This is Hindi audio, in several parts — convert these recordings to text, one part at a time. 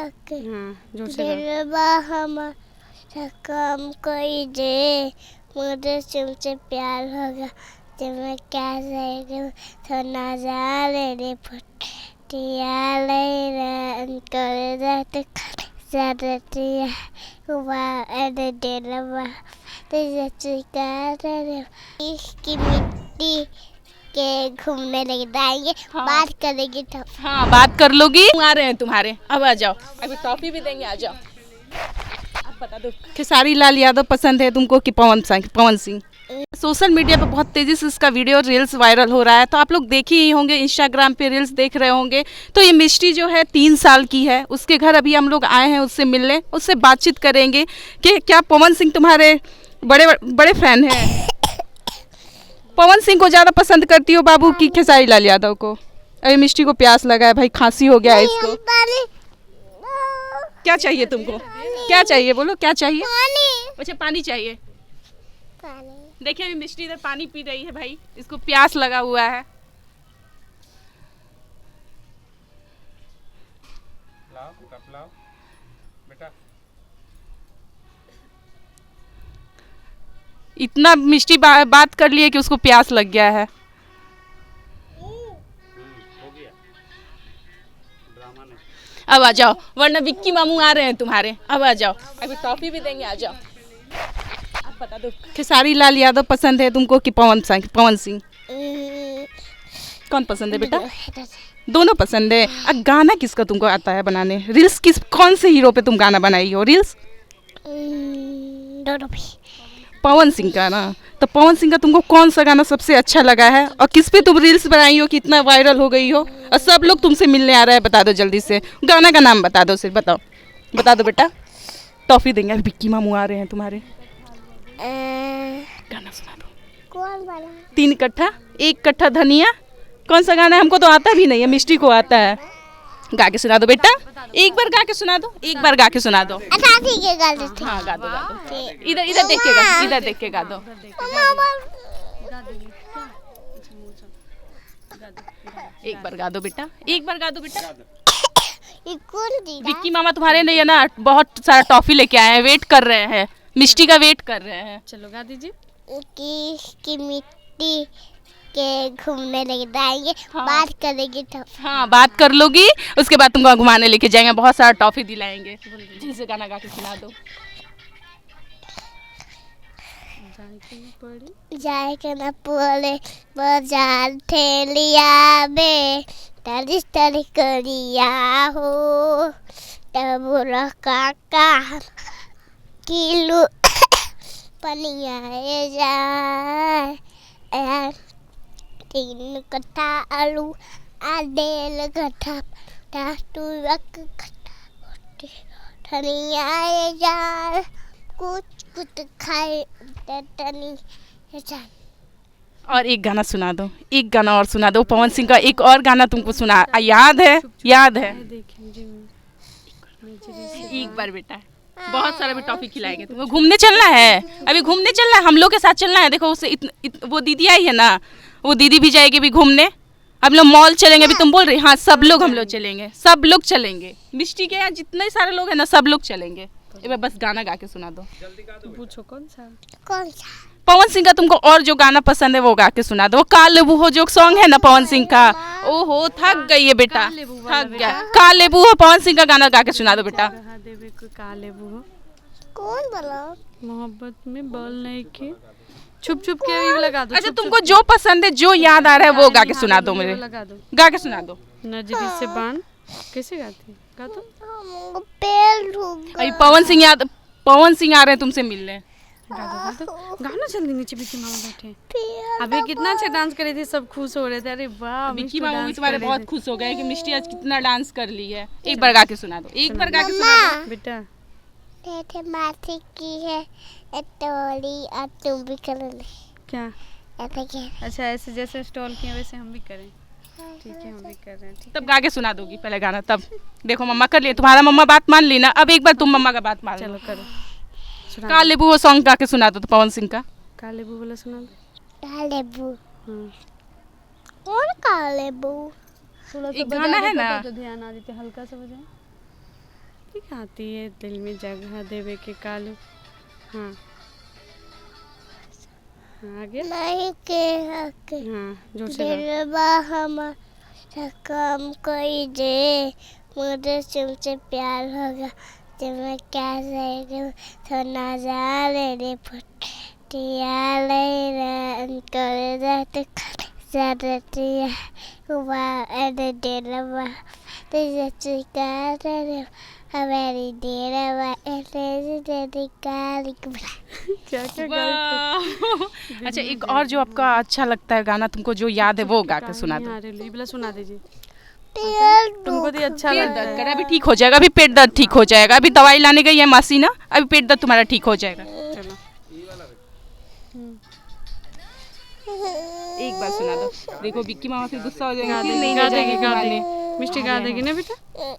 ओके जोर से गाओ। दिलवा हमारा काम कोई दे, मुझे तुमसे प्यार होगा जब मैं क्या रहेगा तो ना जाने रे फटिया ले रन कर जाते ज़्यादा हुआ ऐसे दिलवा तेरे चिकार रे इसकी मिट्टी के घूमने लगे जाएंगे। हाँ। बात करेंगे तब। हाँ बात कर लोगी। आ रहे हैं तुम्हारे, अब आ जाओ, अभी टॉफी भी देंगे, आ जाओ। अब बता दो, खेसारी लाल यादव पसंद है तुमको कि पवन सिंह? सोशल मीडिया पे बहुत तेज़ी से इसका वीडियो रील्स वायरल हो रहा है, तो आप लोग देखे ही होंगे, इंस्टाग्राम पे रील्स देख रहे होंगे। तो ये मिष्टी जो है 3 साल की है, उसके घर अभी हम लोग आए हैं उससे मिलने, उससे बातचीत करेंगे कि क्या पवन सिंह तुम्हारे बड़े बड़े फैन हैं? पवन सिंह को ज़्यादा पसंद करती हो बाबू कि खेसारी लाल यादव को? अरे मिष्टी को प्यास लगा है भाई, खांसी हो गया है इसको। क्या चाहिए तुमको? क्या चाहिए बोलो, क्या चाहिए? अच्छा पानी चाहिए। देखिए अभी मिष्टी इधर पानी पी रही है भाई, इसको प्यास लगा हुआ है। लाओ कप लाओ बेटा। इतना मिष्टी बात कर लिए कि उसको प्यास लग गया है। हो गया ड्रामा नहीं। अब आ जाओ, वरना विक्की मामू आ रहे हैं तुम्हारे, अब आ जाओ, अभी टॉफी भी देंगे, आ जाओ। अब बता दो, खेसारी लाल यादव पसंद है तुमको कि पवन सिंह? कौन पसंद है बेटा? दोनों पसंद है। अब गाना किसका तुमको आता है बनाने? रील्स कौन से हीरो पे तुम गाना बनाई हो रील्स? दोनों भी। पवन सिंह का ना, तो पवन सिंह का तुमको कौन सा गाना सबसे अच्छा लगा है और किस पे तुम रील्स बनाई हो कि इतना वायरल हो गई हो और सब लोग तुमसे मिलने आ रहा है? बता दो जल्दी से, गाना का नाम बता दो, सिर्फ बताओ, बता दो बेटा, टॉफी देंगे। विक्की मामू आ रहे हैं तुम्हारे, गाना सुना दो। कौन वाला? 3 कट्ठा 1 कट्ठा धनिया, कौन सा गाना है? हमको तो आता भी नहीं है, मिष्टी को आता है। गा के सुना दो बेटा, एक बार गा के सुना दो, एक बार गा के सुना दो। अच्छा ठीक है गा देते। हाँ गा दो, गा दो। इधर देख के गा, इधर देख के गा दो। एक बार गा दो बेटा, एक बार गा दो बेटा। ये कौन दीदा? विक्की मामा तुम्हारे लिए ना बहुत सारा टॉफी लेके आए हैं, वेट कर रहे हैं, मिष्टी का वेट कर रहे हैं। चलो गा दीजिए। की मिट्टी के घूमने लगे जाएंगे। हाँ। बात करेंगे तब। हाँ बात कर लोगी, उसके बाद तुमको घुमाने लेके जाएंगे, बहुत सारा टॉफी दिलाएंगे। जैसे गाना गा के सुना दो। जाए के ना बोले बाजार ठेलिया में तारीख करिया हो तब काका किलो पनिया जाए 3 कट्ठा आलू आडेल कट्ठा टाटू कट्ठा धनिया जाए कुछ खाए टनी। और एक गाना सुना दो, एक गाना और सुना दो पवन सिंह का, एक और गाना तुमको सुना याद है? याद है? एक बार बेटा, बहुत सारा भी टॉफी खिलाएंगे तुमको। घूमने चलना है, अभी घूमने चलना है, हम लोग के साथ चलना है। देखो उससे वो दीदी आई है ना, वो दीदी भी जाएगी भी घूमने। हम लोग मॉल चलेंगे, अभी तुम बोल रही? हाँ सब लोग, हम लोग चलेंगे, सब लोग चलेंगे। मिष्टी के यहाँ जितने सारे लोग हैं ना, सब लोग चलेंगे। एक बस गाना गा के सुना दो। पूछो कौन सा? पवन सिंह का तुमको और जो गाना पसंद है वो गा के सुना दो। वो कालेबू हो जो सॉन्ग है ना पवन सिंह का, ओहो थक गई है बेटा, थक गया। कालेबू हो पवन सिंह का गाना गा के सुना दो बेटा। कालेबू कौन बोला? मोहब्बत में बोल नहीं के छुप छुप के भी लगा दो। अच्छा तुमको जो पसंद है, जो याद आ रहा है वो गा के सुना दो मेरे, लगा दो। गा के सुना दो। नजरी से बाण कैसे गाती? गा तो। अभी पवन सिंह आ रहे हैं तुमसे मिलने। गाना जल्दी, नीचे विक्की मामा बैठे। अभी कितना अच्छा डांस कर रही थी, सब खुश हो रहे थे। अरे वाह विक्की मामा भी तुम्हारे बहुत खुश हो गए कि मिष्टी आज कितना डांस कर ली है। एक बार गा के सुना दो, एक बार गा के सुना दो बेटा। मासी की है टोली और तुम भी कर ले। क्या? ऐसे अच्छा ऐसे जैसे स्टॉल किए वैसे हम भी करें? ठीक है हम भी कर रहे हैं। ठीक तब गा के सुना दोगी पहले गाना, तब देखो मम्मा कर लिए, तुम्हारा मम्मा बात मान ली ना, अब एक बार तुम मम्मा का बात मान लो। चलो करो। कालेबू वो सॉन्ग गा के सुना दो तो पवन सिंह का। कालेबू बोला सुना दो। कालेबू कौन कालेबू? थोड़ा सा एक गाना है ना, तो ध्यान आ देते, हल्का सा बजाए। गाती है दिल में जगह देवे के कालू। हाँ हाँ, आगे। नहीं के हक हाँ जोर से गाओ। दिलवा हमारा काम कोई दे, मुझे तुमसे प्यार होगा जब मैं क्या रहेगा तो ना जाने रे फुटिया ले रन कर जाते ज़्यादा हुआ ऐसे दिलवा तेरे चिकार रे हमारी दिलवा ऐसे दिलकार क्या क्या वाह। अच्छा एक और जो आपका अच्छा लगता है गाना, तुमको जो याद है वो गा के सुना दो। ये वाला सुना दीजिए। पेट तुमको तो ये अच्छा पेट लगता दर्द है। कर, अभी ठीक हो जाएगा, अभी पेट दर्द ठीक हो जाएगा, अभी दवाई लाने गई है मासी ना, अभी पेट दर्द तुम्हारा ठीक हो जाएगा। चलो एक बार सुना दो, देखो विक्की मामा फिर गुस्सा हो गा जाएगा, फिर देगी नहीं गा ले देगी जाएगी गा घुमाने। देगी। मिष्टी गा देगी ना बेटा।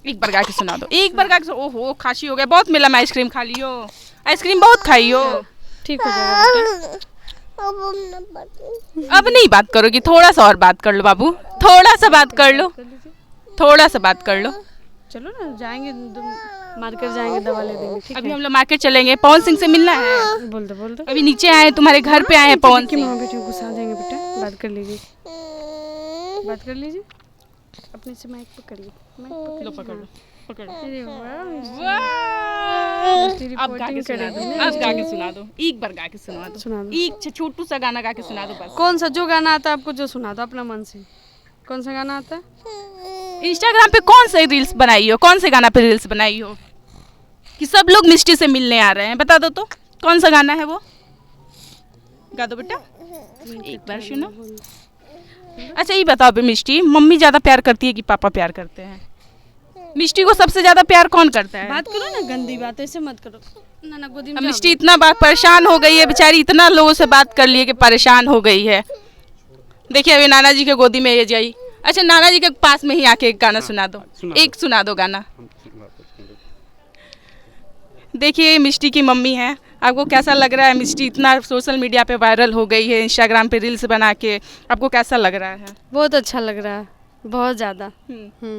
एक बार गा के सुना दो, एक बार गा के ओहो खांसी हो गया, बहुत मिला मैं आइसक्रीम खा लियो, आइसक्रीम बहुत खाई हो। ठीक हो जाएगा बेटा। अब हम न बात अब नहीं बात करोगी, थोड़ा सा और बात कर लो बाबू, थोड़ा सा बात कर लो, थोड़ा सा बात कर लो। चलो ना जाएंगे, मार्केट जाएंगे, दवा ले देंगे। ठीक अभी है हम लोग मार्केट चलेंगे, पवन सिंह से मिलना है। बोल दो अभी नीचे आए तुम्हारे घर पे आए हैं पवन कि सिंह। मामा बेटे को गुस्सा देंगे बेटा। बात कर लीजिए, बात कर लीजिए अपने से। माइक पकड़िए, माइक लो पकड़ लो, पकड़ लो। अरे वाह, वाह! तेरी अब गा के रिपोर्टिंग सुना दो, करेगी ना। अब गा के सुना दो, एक बार गा के सुना दो, सुना दो। एक छोटू सा गाना गा के सुना दो बस। कौन सा जो गाना आता है आपको, जो सुना दो अपना मन से। कौन सा गाना आता है? इंस्टाग्राम पे कौन से रील्स बनाई हो, कौन से गाना पे रील्स बनाई हो कि सब लोग मिष्टी से मिलने आ रहे हैं, बता दो तो कौन सा गाना है वो, गा दो बेटा एक बार सुनो। अच्छा ये बताओ बे मिष्टी, मम्मी ज़्यादा प्यार करती है कि पापा प्यार करते हैं? मिष्टी को सबसे ज़्यादा प्यार कौन करता है? बात करो ना, गंदी बात ऐसे मत करो ना। ना गोदी में अब जाओ। मिष्टी इतना बात परेशान हो गई है बेचारी, इतना लोगों से बात कर लिए कि परेशान हो गई है। देखिए अभी नाना जी के गोदी में ये जाई। अच्छा नाना जी के पास में ही आके एक गाना सुना दो, एक सुना दो गाना। देखिए मिष्टी की मम्मी है, आपको कैसा लग रहा है? मिष्टी इतना सोशल मीडिया पे वायरल हो गई है, इंस्टाग्राम पे रील्स बना के, आपको कैसा लग रहा है? बहुत अच्छा लग रहा है, बहुत ज़्यादा।